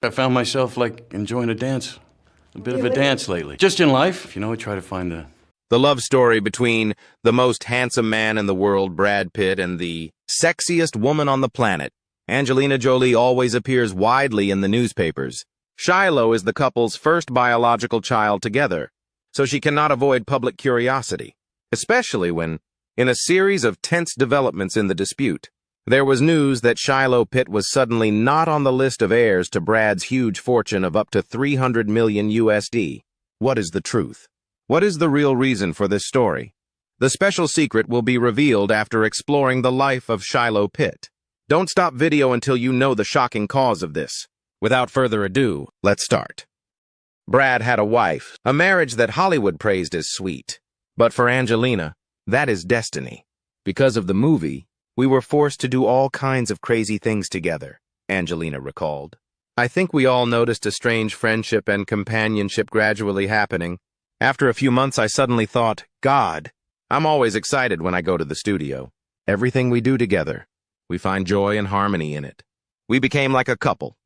I found myself, enjoying a dance. A bit of a dance lately. Just in life, I try to find The love story between the most handsome man in the world, Brad Pitt, and the sexiest woman on the planet, Angelina Jolie, always appears widely in the newspapers. Shiloh is the couple's first biological child together, so she cannot avoid public curiosity, especially when, in a series of tense developments in the dispute, there was news that Shiloh Pitt was suddenly not on the list of heirs to Brad's huge fortune of up to 300 million USD. What is the truth? What is the real reason for this story? The special secret will be revealed after exploring the life of Shiloh Pitt. Don't stop video until you know the shocking cause of this. Without further ado, let's start. Brad had a wife, a marriage that Hollywood praised as sweet. But for Angelina, that is destiny. Because of the movie, we were forced to do all kinds of crazy things together, Angelina recalled. I think we all noticed a strange friendship and companionship gradually happening. After a few months, I suddenly thought, God, I'm always excited when I go to the studio. Everything we do together, we find joy and harmony in it. We became like a couple.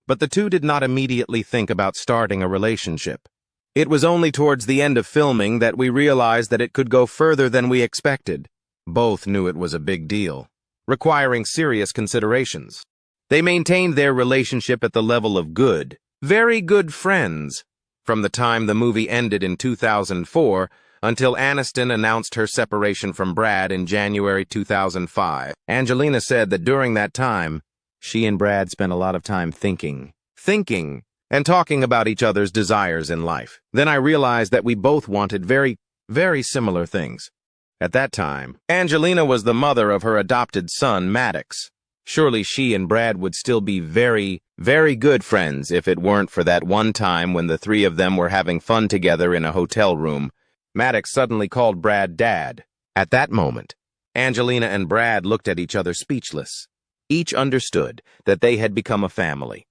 But the two did not immediately think about starting a relationship. It was only towards the end of filming that we realized that it could go further than we expected. Both knew it was a big deal, requiring serious considerations. They maintained their relationship at the level of good, very good friends, from the time the movie ended in 2004 until Aniston announced her separation from Brad in January 2005. Angelina said that during that time, she and Brad spent a lot of time thinking, and talking about each other's desires in life. Then I realized that we both wanted very, very similar things. At that time, Angelina was the mother of her adopted son, Maddox. Surely she and Brad would still be very, very good friends if it weren't for that one time when the three of them were having fun together in a hotel room. Maddox suddenly called Brad Dad. At that moment, Angelina and Brad looked at each other speechless. Each understood that they had become a family.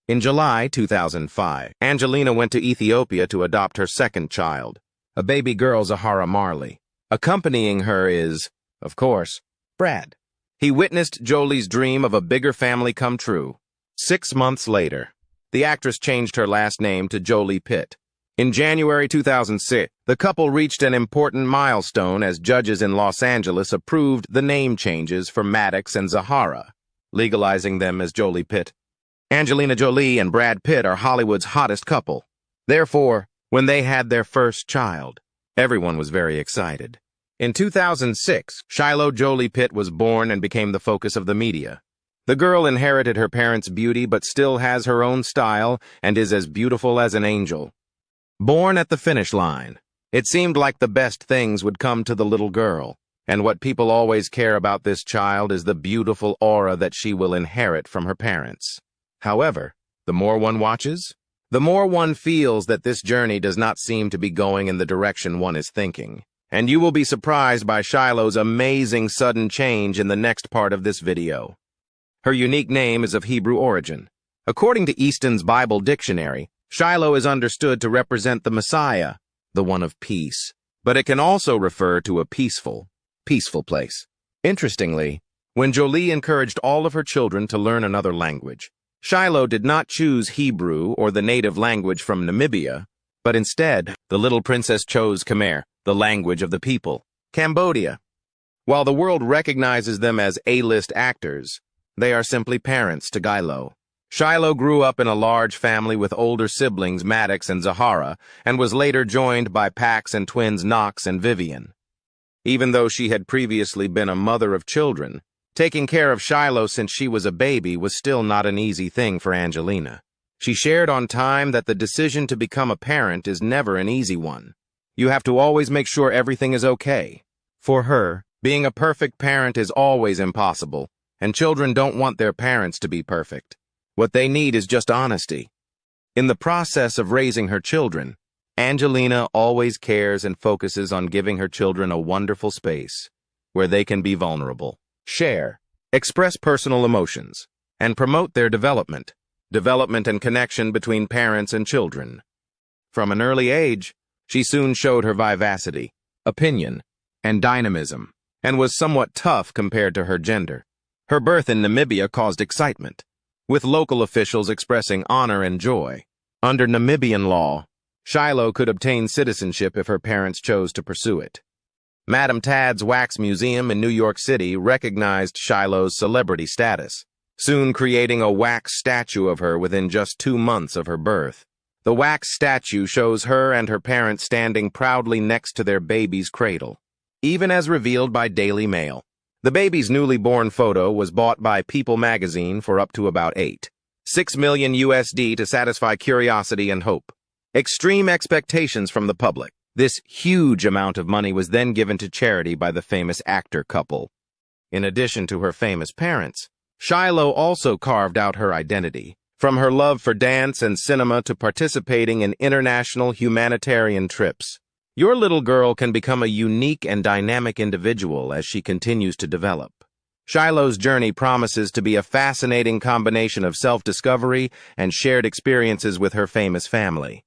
In July 2005, Angelina went to Ethiopia to adopt her second child, a baby girl, Zahara Marley. Accompanying her is, of course, Brad. He witnessed Jolie's dream of a bigger family come true. 6 months later, the actress changed her last name to Jolie Pitt. In January 2006, the couple reached an important milestone as judges in Los Angeles approved the name changes for Maddox and Zahara, legalizing them as Jolie Pitt. Angelina Jolie and Brad Pitt are Hollywood's hottest couple. Therefore, when they had their first child, everyone was very excited. In 2006, Shiloh Jolie Pitt was born and became the focus of the media. The girl inherited her parents' beauty but still has her own style and is as beautiful as an angel. Born at the finish line, it seemed like the best things would come to the little girl, and what people always care about this child is the beautiful aura that she will inherit from her parents. However, the more one watches, the more one feels that this journey does not seem to be going in the direction one is thinking. And you will be surprised by Shiloh's amazing sudden change in the next part of this video. Her unique name is of Hebrew origin. According to Easton's Bible Dictionary, Shiloh is understood to represent the Messiah, the one of peace, but it can also refer to a peaceful place. Interestingly, when Jolie encouraged all of her children to learn another language, Shiloh did not choose Hebrew or the native language from Namibia, but instead, the little princess chose Khmer, the language of the people, Cambodia. While the world recognizes them as A-list actors, they are simply parents to Shiloh. Shiloh grew up in a large family with older siblings Maddox and Zahara, and was later joined by Pax and twins Knox and Vivian. Even though she had previously been a mother of children, taking care of Shiloh since she was a baby was still not an easy thing for Angelina. She shared on time that the decision to become a parent is never an easy one. You have to always make sure everything is okay. For her, being a perfect parent is always impossible, and children don't want their parents to be perfect. What they need is just honesty. In the process of raising her children, Angelina always cares and focuses on giving her children a wonderful space where they can be vulnerable, share, express personal emotions, and promote their development and connection between parents and children. From an early age, she soon showed her vivacity, opinion, and dynamism, and was somewhat tough compared to her gender. Her birth in Namibia caused excitement. with local officials expressing honor and joy. Under Namibian law, Shiloh could obtain citizenship if her parents chose to pursue it. Madame Tad's Wax Museum in New York City recognized Shiloh's celebrity status, soon creating a wax statue of her within just 2 months of her birth. The wax statue shows her and her parents standing proudly next to their baby's cradle, even as revealed by Daily Mail. The baby's newly born photo was bought by People magazine for up to about $6 million USD to satisfy curiosity and hope. Extreme expectations from the public. This huge amount of money was then given to charity by the famous actor couple. In addition to her famous parents, Shiloh also carved out her identity, from her love for dance and cinema to participating in international humanitarian trips. Your little girl can become a unique and dynamic individual as she continues to develop. Shiloh's journey promises to be a fascinating combination of self-discovery and shared experiences with her famous family.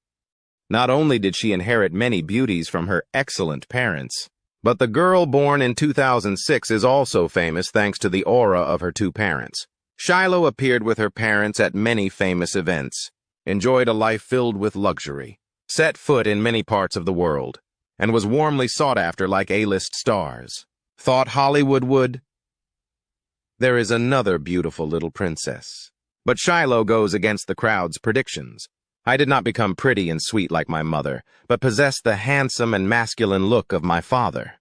Not only did she inherit many beauties from her excellent parents, but the girl born in 2006 is also famous thanks to the aura of her two parents. Shiloh appeared with her parents at many famous events, enjoyed a life filled with luxury, set foot in many parts of the world, and was warmly sought after like A-list stars. Thought Hollywood would? There is another beautiful little princess. But Shiloh goes against the crowd's predictions. I did not become pretty and sweet like my mother, but possessed the handsome and masculine look of my father.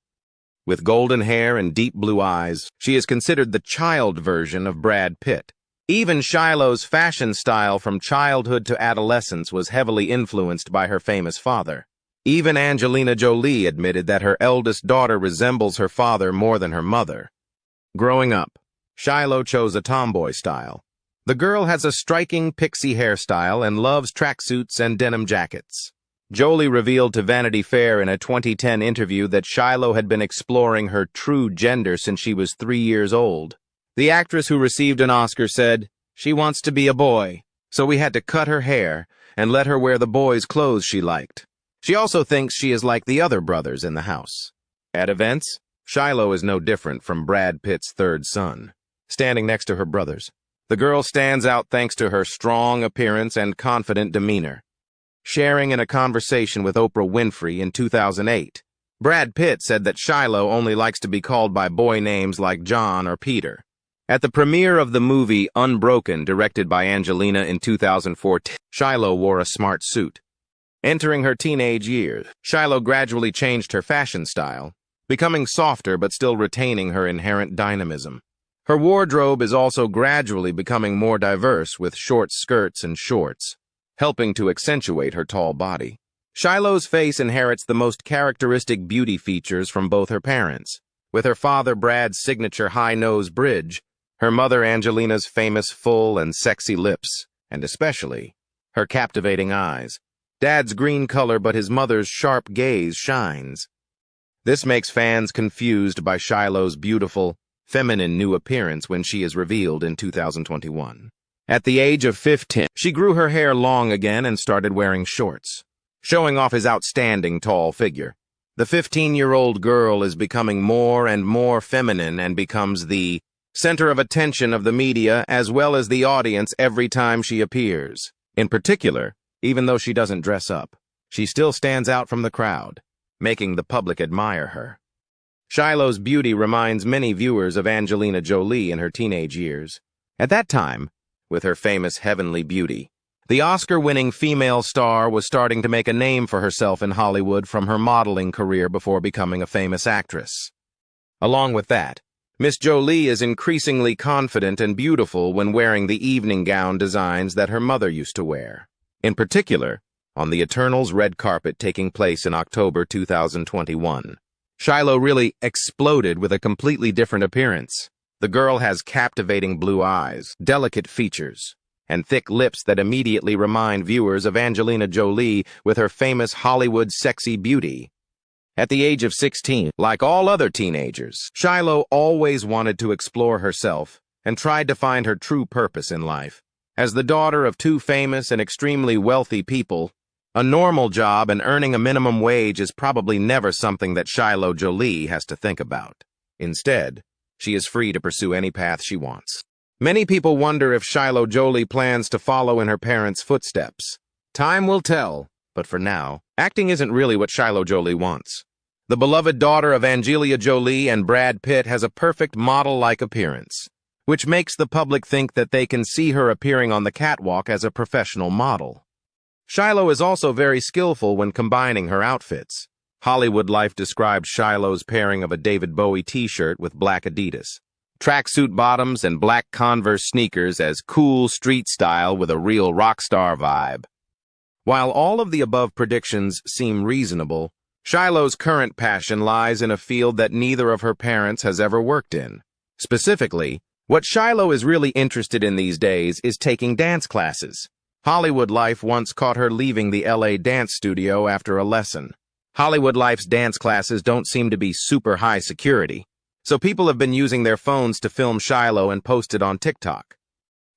With golden hair and deep blue eyes, she is considered the child version of Brad Pitt. Even Shiloh's fashion style from childhood to adolescence was heavily influenced by her famous father. Even Angelina Jolie admitted that her eldest daughter resembles her father more than her mother. Growing up, Shiloh chose a tomboy style. The girl has a striking pixie hairstyle and loves tracksuits and denim jackets. Jolie revealed to Vanity Fair in a 2010 interview that Shiloh had been exploring her true gender since she was 3 years old. The actress who received an Oscar said, "She wants to be a boy, so we had to cut her hair and let her wear the boys' clothes she liked." She also thinks she is like the other brothers in the house. At events, Shiloh is no different from Brad Pitt's third son. Standing next to her brothers, the girl stands out thanks to her strong appearance and confident demeanor. Sharing in a conversation with Oprah Winfrey in 2008, Brad Pitt said that Shiloh only likes to be called by boy names like John or Peter. At the premiere of the movie Unbroken, directed by Angelina in 2014, Shiloh wore a smart suit. Entering her teenage years, Shiloh gradually changed her fashion style, becoming softer but still retaining her inherent dynamism. Her wardrobe is also gradually becoming more diverse with short skirts and shorts, helping to accentuate her tall body. Shiloh's face inherits the most characteristic beauty features from both her parents, with her father Brad's signature high nose bridge, her mother Angelina's famous full and sexy lips, and especially her captivating eyes. Dad's green color, but his mother's sharp gaze shines. This makes fans confused by Shiloh's beautiful, feminine new appearance when she is revealed in 2021. At the age of 15, she grew her hair long again and started wearing shorts, showing off his outstanding tall figure. The 15-year-old girl is becoming more and more feminine and becomes the center of attention of the media as well as the audience every time she appears. In particular, even though she doesn't dress up, she still stands out from the crowd, making the public admire her. Shiloh's beauty reminds many viewers of Angelina Jolie in her teenage years. At that time, with her famous heavenly beauty, the Oscar-winning female star was starting to make a name for herself in Hollywood from her modeling career before becoming a famous actress. Along with that, Miss Jolie is increasingly confident and beautiful when wearing the evening gown designs that her mother used to wear. In particular, on the Eternals red carpet taking place in October 2021. Shiloh really exploded with a completely different appearance. The girl has captivating blue eyes, delicate features, and thick lips that immediately remind viewers of Angelina Jolie with her famous Hollywood sexy beauty. At the age of 16, like all other teenagers, Shiloh always wanted to explore herself and tried to find her true purpose in life. As the daughter of two famous and extremely wealthy people, a normal job and earning a minimum wage is probably never something that Shiloh Jolie has to think about. Instead, she is free to pursue any path she wants. Many people wonder if Shiloh Jolie plans to follow in her parents' footsteps. Time will tell, but for now, acting isn't really what Shiloh Jolie wants. The beloved daughter of Angelina Jolie and Brad Pitt has a perfect model-like appearance, which makes the public think that they can see her appearing on the catwalk as a professional model. Shiloh is also very skillful when combining her outfits. Hollywood Life described Shiloh's pairing of a David Bowie t-shirt with black Adidas, tracksuit bottoms, and black Converse sneakers as cool street style with a real rock star vibe. While all of the above predictions seem reasonable, Shiloh's current passion lies in a field that neither of her parents has ever worked in. Specifically, what Shiloh is really interested in these days is taking dance classes. Hollywood Life once caught her leaving the LA dance studio after a lesson. Hollywood Life's dance classes don't seem to be super high security, so people have been using their phones to film Shiloh and post it on TikTok.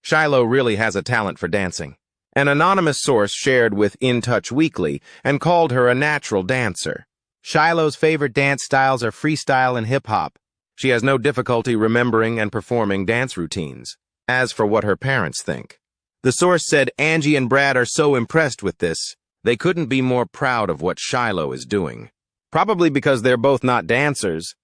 Shiloh really has a talent for dancing. An anonymous source shared with In Touch Weekly and called her a natural dancer. Shiloh's favorite dance styles are freestyle and hip-hop. She has no difficulty remembering and performing dance routines. As for what her parents think, the source said Angie and Brad are so impressed with this, they couldn't be more proud of what Shiloh is doing. Probably because they're both not dancers.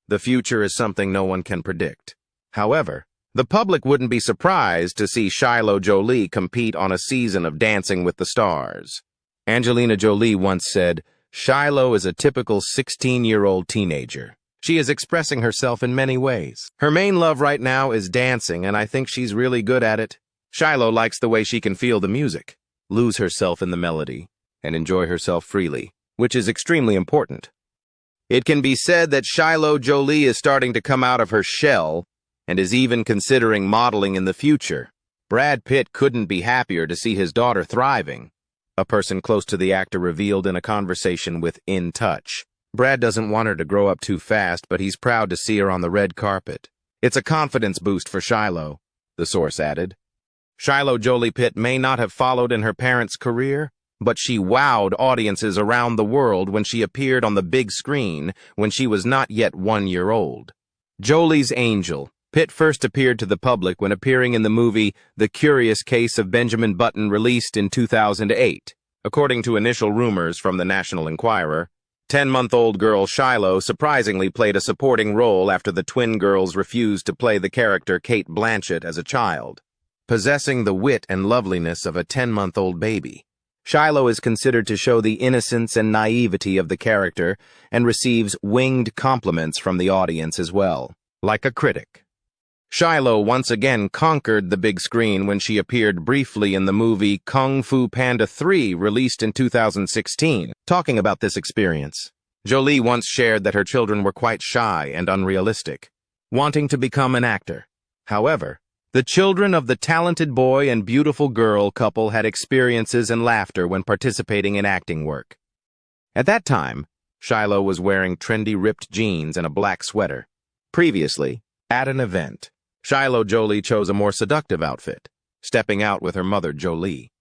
The future is something no one can predict. However, the public wouldn't be surprised to see Shiloh Jolie compete on a season of Dancing with the Stars. Angelina Jolie once said, "Shiloh is a typical 16-year-old teenager. She is expressing herself in many ways. Her main love right now is dancing, and I think she's really good at it. Shiloh likes the way she can feel the music, lose herself in the melody, and enjoy herself freely, which is extremely important." It can be said that Shiloh Jolie is starting to come out of her shell and is even considering modeling in the future. Brad Pitt couldn't be happier to see his daughter thriving, a person close to the actor revealed in a conversation with In Touch. Brad doesn't want her to grow up too fast, but he's proud to see her on the red carpet. It's a confidence boost for Shiloh, the source added. Shiloh Jolie Pitt may not have followed in her parents' career, but she wowed audiences around the world when she appeared on the big screen when she was not yet 1 year old. Jolie's Angel. Pitt first appeared to the public when appearing in the movie The Curious Case of Benjamin Button, released in 2008. According to initial rumors from the National Enquirer, 10-month-old girl Shiloh surprisingly played a supporting role after the twin girls refused to play the character Kate Blanchett as a child. Possessing the wit and loveliness of a 10-month-old baby, Shiloh is considered to show the innocence and naivety of the character and receives winged compliments from the audience as well, like a critic. Shiloh once again conquered the big screen when she appeared briefly in the movie Kung Fu Panda 3, released in 2016. Talking about this experience, Jolie once shared that her children were quite shy and unrealistic, wanting to become an actor. However, the children of the talented boy and beautiful girl couple had experiences and laughter when participating in acting work. At that time, Shiloh was wearing trendy ripped jeans and a black sweater. Previously, at an event, Shiloh Jolie chose a more seductive outfit, stepping out with her mother Jolie.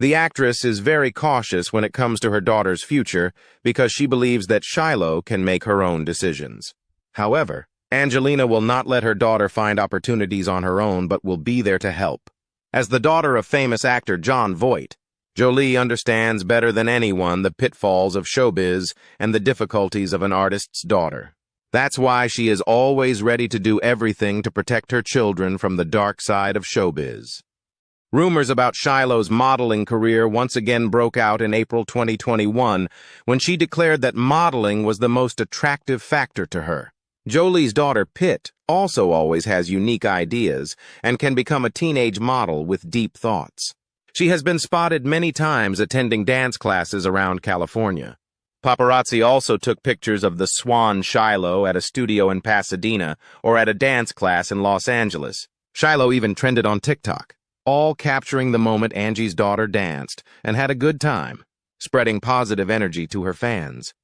The actress is very cautious when it comes to her daughter's future because she believes that Shiloh can make her own decisions. However, Angelina will not let her daughter find opportunities on her own but will be there to help. As the daughter of famous actor Jon Voight, Jolie understands better than anyone the pitfalls of showbiz and the difficulties of an artist's daughter. That's why she is always ready to do everything to protect her children from the dark side of showbiz. Rumors about Shiloh's modeling career once again broke out in April 2021 when she declared that modeling was the most attractive factor to her. Jolie's daughter Pitt also always has unique ideas and can become a teenage model with deep thoughts. She has been spotted many times attending dance classes around California. Paparazzi also took pictures of the Swan Shiloh at a studio in Pasadena or at a dance class in Los Angeles. Shiloh even trended on TikTok, all capturing the moment Angie's daughter danced and had a good time, spreading positive energy to her fans.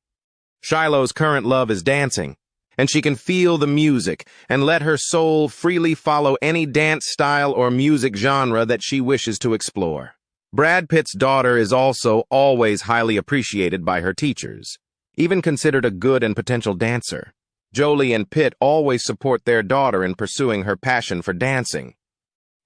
Shiloh's current love is dancing, and she can feel the music and let her soul freely follow any dance style or music genre that she wishes to explore. Brad Pitt's daughter is also always highly appreciated by her teachers, even considered a good and potential dancer. Jolie and Pitt always support their daughter in pursuing her passion for dancing.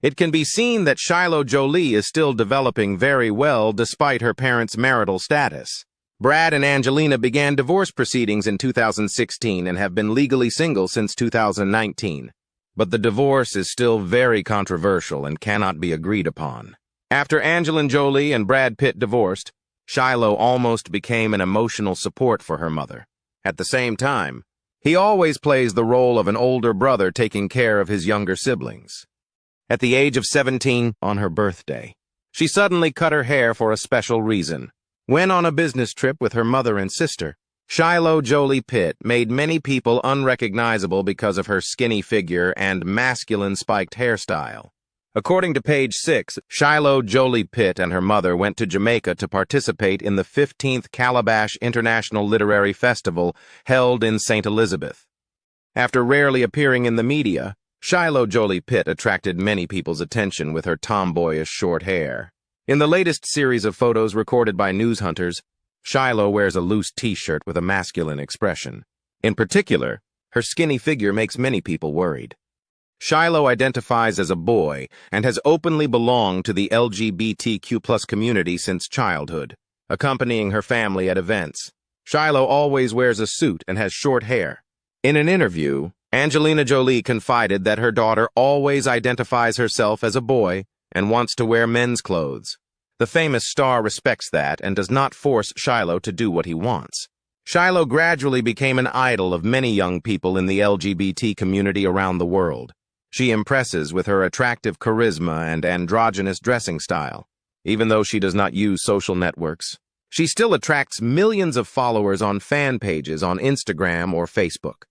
It can be seen that Shiloh Jolie is still developing very well despite her parents' marital status. Brad and Angelina began divorce proceedings in 2016 and have been legally single since 2019. But the divorce is still very controversial and cannot be agreed upon. After Angelina Jolie and Brad Pitt divorced, Shiloh almost became an emotional support for her mother. At the same time, he always plays the role of an older brother taking care of his younger siblings. At the age of 17, on her birthday, she suddenly cut her hair for a special reason. When on a business trip with her mother and sister, Shiloh Jolie Pitt made many people unrecognizable because of her skinny figure and masculine spiked hairstyle. According to page 6, Shiloh Jolie Pitt and her mother went to Jamaica to participate in the 15th Calabash International Literary Festival held in St. Elizabeth. After rarely appearing in the media, Shiloh Jolie Pitt attracted many people's attention with her tomboyish short hair. In the latest series of photos recorded by news hunters, Shiloh wears a loose t-shirt with a masculine expression. In particular, her skinny figure makes many people worried. Shiloh identifies as a boy and has openly belonged to the LGBTQ+ community since childhood, accompanying her family at events. Shiloh always wears a suit and has short hair. In an interview, Angelina Jolie confided that her daughter always identifies herself as a boy and wants to wear men's clothes. The famous star respects that and does not force Shiloh to do what he wants. Shiloh gradually became an idol of many young people in the LGBT community around the world. She impresses with her attractive charisma and androgynous dressing style. Even though she does not use social networks, she still attracts millions of followers on fan pages on Instagram or Facebook.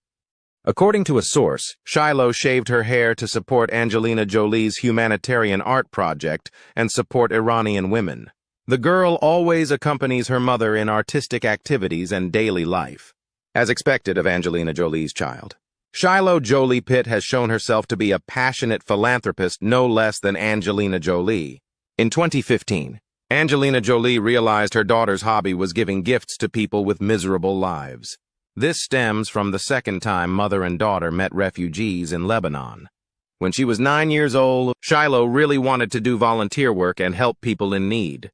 According to a source, Shiloh shaved her hair to support Angelina Jolie's humanitarian art project and support Iranian women. The girl always accompanies her mother in artistic activities and daily life, as expected of Angelina Jolie's child. Shiloh Jolie Pitt has shown herself to be a passionate philanthropist no less than Angelina Jolie. In 2015, Angelina Jolie realized her daughter's hobby was giving gifts to people with miserable lives. This stems from the second time mother and daughter met refugees in Lebanon. When she was 9 years old, Shiloh really wanted to do volunteer work and help people in need.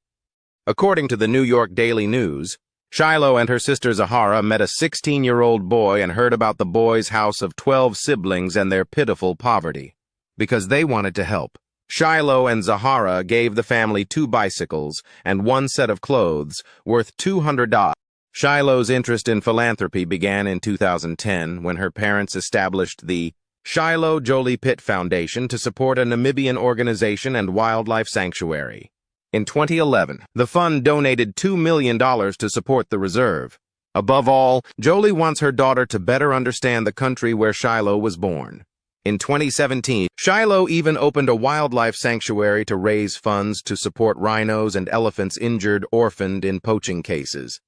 According to the New York Daily News, Shiloh and her sister Zahara met a 16-year-old boy and heard about the boy's house of 12 siblings and their pitiful poverty. Because they wanted to help, Shiloh and Zahara gave the family 2 bicycles and 1 set of clothes worth $200. Shiloh's interest in philanthropy began in 2010 when her parents established the Shiloh Jolie Pitt Foundation to support a Namibian organization and wildlife sanctuary. In 2011, the fund donated $2 million to support the reserve. Above all, Jolie wants her daughter to better understand the country where Shiloh was born. In 2017, Shiloh even opened a wildlife sanctuary to raise funds to support rhinos and elephants injured or orphaned in poaching cases.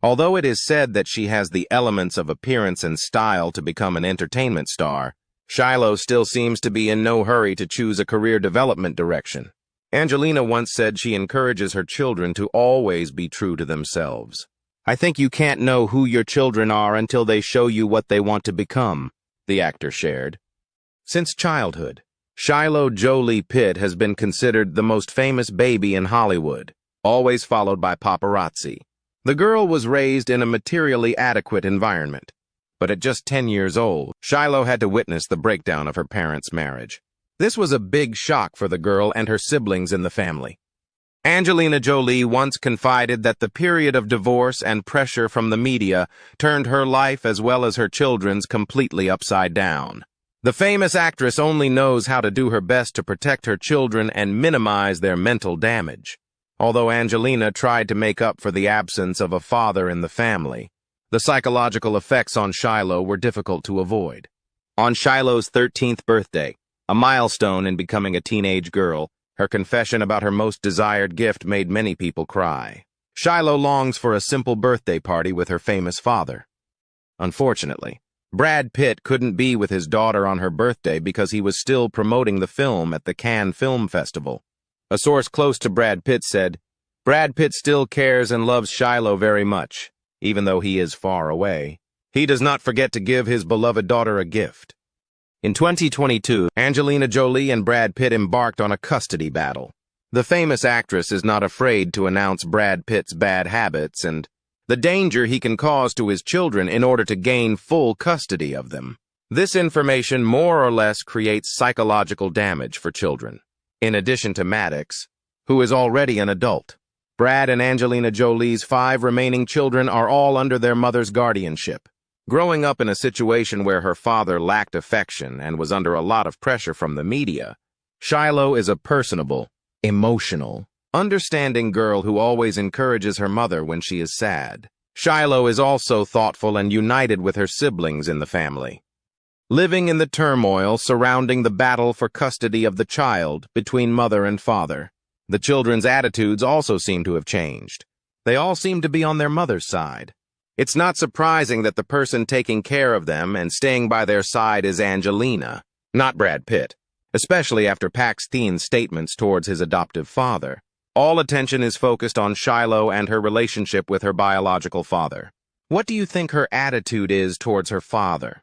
Although it is said that she has the elements of appearance and style to become an entertainment star, Shiloh still seems to be in no hurry to choose a career development direction. Angelina once said she encourages her children to always be true to themselves. "I think you can't know who your children are until they show you what they want to become," the actor shared. Since childhood, Shiloh Jolie Pitt has been considered the most famous baby in Hollywood, always followed by paparazzi. The girl was raised in a materially adequate environment, but at just 10 years old, Shiloh had to witness the breakdown of her parents' marriage. This was a big shock for the girl and her siblings in the family. Angelina Jolie once confided that the period of divorce and pressure from the media turned her life as well as her children's completely upside down. The famous actress only knows how to do her best to protect her children and minimize their mental damage. Although Angelina tried to make up for the absence of a father in the family, the psychological effects on Shiloh were difficult to avoid. On Shiloh's 13th birthday, a milestone in becoming a teenage girl, her confession about her most desired gift made many people cry. Shiloh longs for a simple birthday party with her famous father. Unfortunately, Brad Pitt couldn't be with his daughter on her birthday because he was still promoting the film at the Cannes Film Festival. A source close to Brad Pitt said, "Brad Pitt still cares and loves Shiloh very much, even though he is far away. he does not forget to give his beloved daughter a gift. In 2022, Angelina Jolie and Brad Pitt embarked on a custody battle. The famous actress is not afraid to announce Brad Pitt's bad habits and the danger he can cause to his children in order to gain full custody of them. This information more or less creates psychological damage for children. In addition to Maddox, who is already an adult, Brad and Angelina Jolie's 5 remaining children are all under their mother's guardianship. Growing up in a situation where her father lacked affection and was under a lot of pressure from the media, Shiloh is a personable, emotional, understanding girl who always encourages her mother when she is sad. Shiloh is also thoughtful and united with her siblings in the family. Living in the turmoil surrounding the battle for custody of the child between mother and father, the children's attitudes also seem to have changed. They all seem to be on their mother's side. It's not surprising that the person taking care of them and staying by their side is Angelina, not Brad Pitt, especially after Paxton's statements towards his adoptive father. All attention is focused on Shiloh and her relationship with her biological father. What do you think her attitude is towards her father?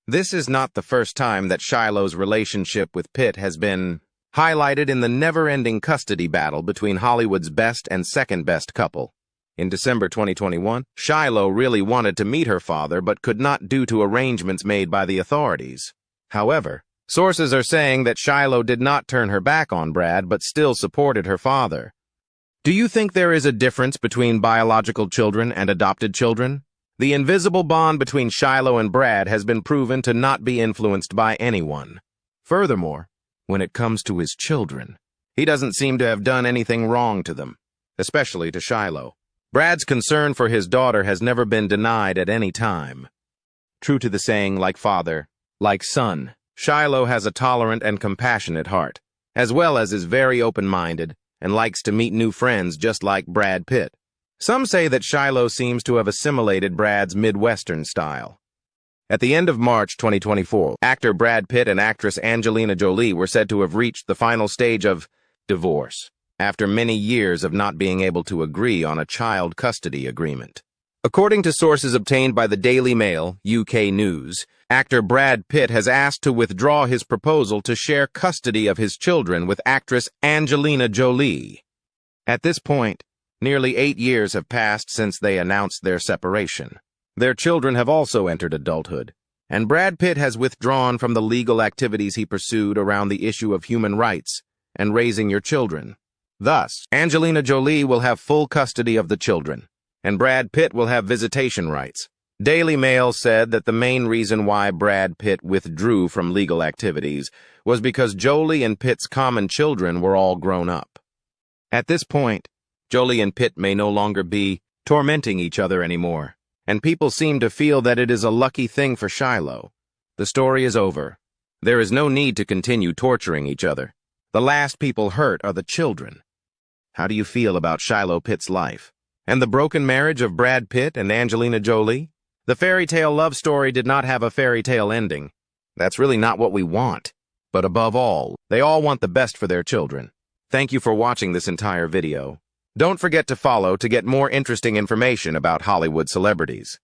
This is not the first time that Shiloh's relationship with Pitt has been highlighted in the never-ending custody battle between Hollywood's best and second-best couple. In December 2021, Shiloh really wanted to meet her father but could not due to arrangements made by the authorities. However, sources are saying that Shiloh did not turn her back on Brad but still supported her father. Do you think there is a difference between biological children and adopted children? The invisible bond between Shiloh and Brad has been proven to not be influenced by anyone. Furthermore, when it comes to his children, he doesn't seem to have done anything wrong to them, especially to Shiloh. Brad's concern for his daughter has never been denied at any time. True to the saying, like father, like son, Shiloh has a tolerant and compassionate heart, as well as is very open-minded and likes to meet new friends just like Brad Pitt. Some say that Shiloh seems to have assimilated Brad's Midwestern style. At the end of March 2024, actor Brad Pitt and actress Angelina Jolie were said to have reached the final stage of divorce, after many years of not being able to agree on a child custody agreement. According to sources obtained by the Daily Mail, UK News, actor Brad Pitt has asked to withdraw his proposal to share custody of his children with actress Angelina Jolie. At this point, nearly 8 years have passed since they announced their separation. Their children have also entered adulthood, and Brad Pitt has withdrawn from the legal activities he pursued around the issue of human rights and raising your children. Thus, Angelina Jolie will have full custody of the children, and Brad Pitt will have visitation rights. Daily Mail said that the main reason why Brad Pitt withdrew from legal activities was because Jolie and Pitt's common children were all grown up. At this point, Jolie and Pitt may no longer be tormenting each other anymore, and people seem to feel that it is a lucky thing for Shiloh. The story is over. There is no need to continue torturing each other. The last people hurt are the children. How do you feel about Shiloh Pitt's life? And the broken marriage of Brad Pitt and Angelina Jolie? The fairy tale love story did not have a fairy tale ending. That's really not what we want. But above all, they all want the best for their children. Thank you for watching this entire video. Don't forget to follow to get more interesting information about Hollywood celebrities.